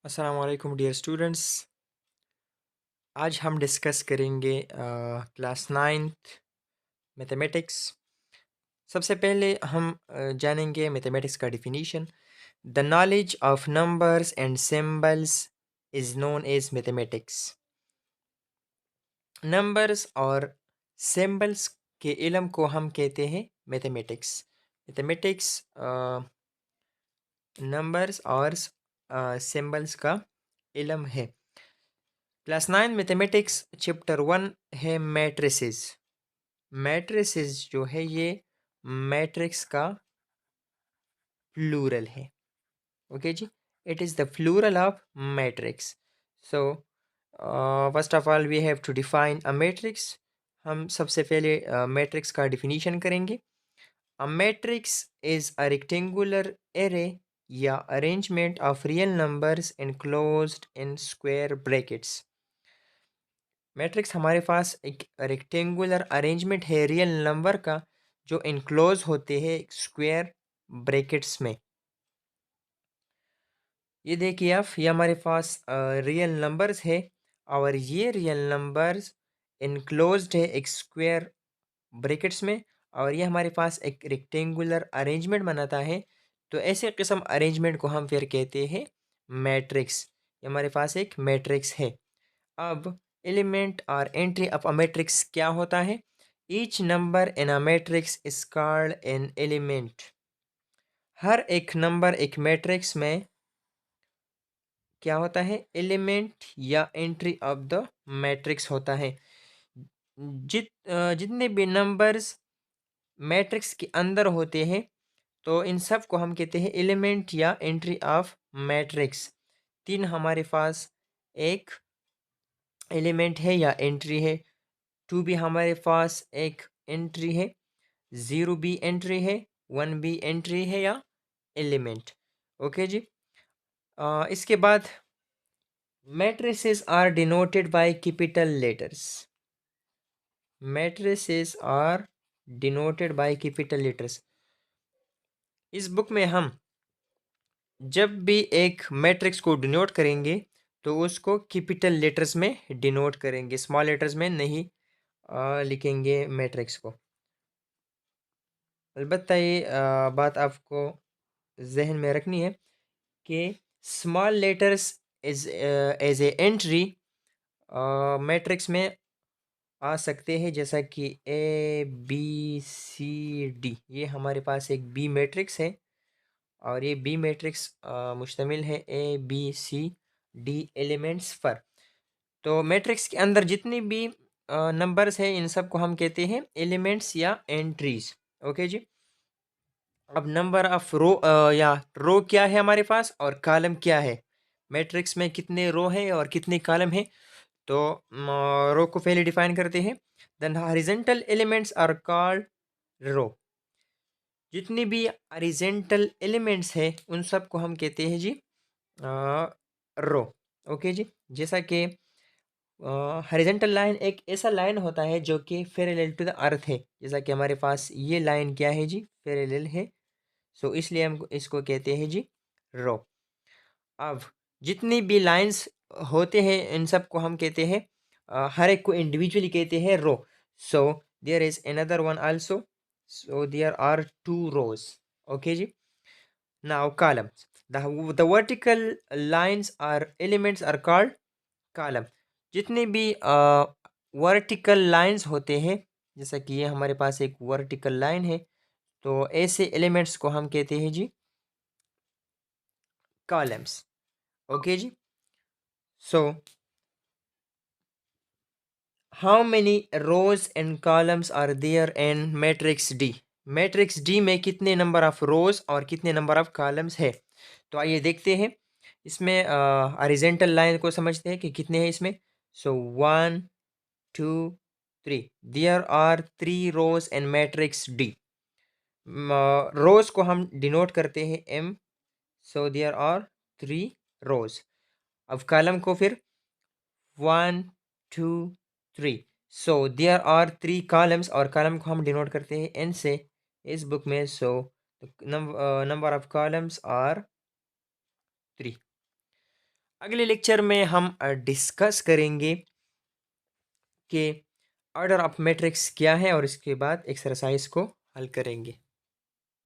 अस्सलाम वालेकुम dear students. आज हम डिस्कस करेंगे क्लास नाइन्थ मैथमेटिक्स। सबसे पहले हम जानेंगे मैथमेटिक्स का definition. The knowledge of numbers and symbols is known as mathematics. Numbers और सिंबल्स के इल्म को हम कहते हैं मैथमेटिक्स। मैथमेटिक्स नंबर्स और सिंबल्स का इल्म है। Class nine mathematics chapter one है मैट्रिसेस। मैट्रिसेस जो है ये मैट्रिक्स का प्लूरल है। ओके जी, it is the plural of matrix. So first of all we have to define a matrix. हम सबसे पहले मैट्रिक्स का डिफिनीशन करेंगे। A matrix is a rectangular array या arrangement of real numbers enclosed in square brackets. Matrix हमारे पास एक rectangular arrangement है रियल नंबर का, जो इनक्लोज होते हैं स्क्वायर ब्रैकेट्स में। ये देखिए आप, ये हमारे पास रियल नंबर्स है और ये रियल नंबर्स इनक्लोज्ड है एक स्क्वायर ब्रैकेट्स में, और ये हमारे पास एक रेक्टेंगुलर अरेंजमेंट बनाता है। तो ऐसे किस्म अरेंजमेंट को हम फिर कहते हैं मैट्रिक्स। ये हमारे पास एक मैट्रिक्स है। अब एलिमेंट और एंट्री ऑफ अ मैट्रिक्स क्या होता है? Each number in a matrix is called an element. हर एक नंबर एक मैट्रिक्स में क्या होता है? एलिमेंट या एंट्री ऑफ द मैट्रिक्स होता है। जितने भी नंबर्स मैट्रिक्स के अंदर होते हैं, तो इन सब को हम कहते हैं एलिमेंट या एंट्री ऑफ मैट्रिक्स। तीन हमारे पास एक एलिमेंट है या एंट्री है, टू भी हमारे पास एक एंट्री है, ज़ीरो भी एंट्री है, वन भी एंट्री है या एलिमेंट। ओके जी। इसके बाद matrices are denoted by capital letters. Matrices are denoted by capital letters. इस बुक में हम जब भी एक मैट्रिक्स को डिनोट करेंगे तो उसको कैपिटल लेटर्स में डिनोट करेंगे, स्मॉल लेटर्स में नहीं लिखेंगे मैट्रिक्स को। अलबत्ता ये बात आपको जहन में रखनी है कि small letters is as a entry matrix में आ सकते हैं, जैसा कि ए बी सी डी। ये हमारे पास एक बी मैट्रिक्स है और ये बी मैट्रिक्स मुश्तमिल है A B C D elements पर। तो मैट्रिक्स के अंदर जितनी भी नंबर्स हैं, इन सब को हम कहते हैं एलिमेंट्स या एंट्रीज। ओके जी। अब नंबर ऑफ रो या रो क्या है हमारे पास और कॉलम क्या है? मैट्रिक्स में कितने रो हैं और कितने कॉलम हैं? तो रो को पहले डिफाइन करते हैं। Then horizontal elements are called row. जितनी भी हॉरिजॉन्टल एलिमेंट्स है उन सब को हम कहते हैं जी रो। ओके जी। जैसा कि हॉरिजॉन्टल लाइन एक ऐसा लाइन होता है जो कि पैरेलल टू द अर्थ है। जैसा कि हमारे पास ये लाइन क्या है जी? पैरेलल है। सो इसलिए हम इसको कहते हैं जी रो। अब जितनी भी लाइंस होते हैं इन सब को हम कहते हैं हर एक को इंडिविजुअली कहते हैं row. So there is another one also. So there are two rows. Okay जी। Now columns, the vertical lines are elements are called column. जितने भी वर्टिकल लाइंस होते हैं, जैसा कि ये हमारे पास एक वर्टिकल लाइन है, तो ऐसे एलिमेंट्स को हम कहते हैं जी कॉलम्स। ओके जी। So how many rows and columns are there in matrix D? Matrix D में कितने नंबर ऑफ रोज और कितने नंबर ऑफ कॉलम्स है? तो आइए देखते हैं। इसमें हॉरिजॉन्टल लाइन को समझते हैं कि कितने हैं इसमें। So one two three, there are three rows in matrix D. Rows को हम डिनोट करते हैं M. So there are three rows. अब कॉलम को फिर one two three. So there are three columns, और कॉलम को हम डिनोट करते हैं एन से इस बुक में। So number of columns are three. अगले लेक्चर में हम डिस्कस करेंगे कि ऑर्डर ऑफ मैट्रिक्स क्या है और इसके बाद एक्सरसाइज को हल करेंगे।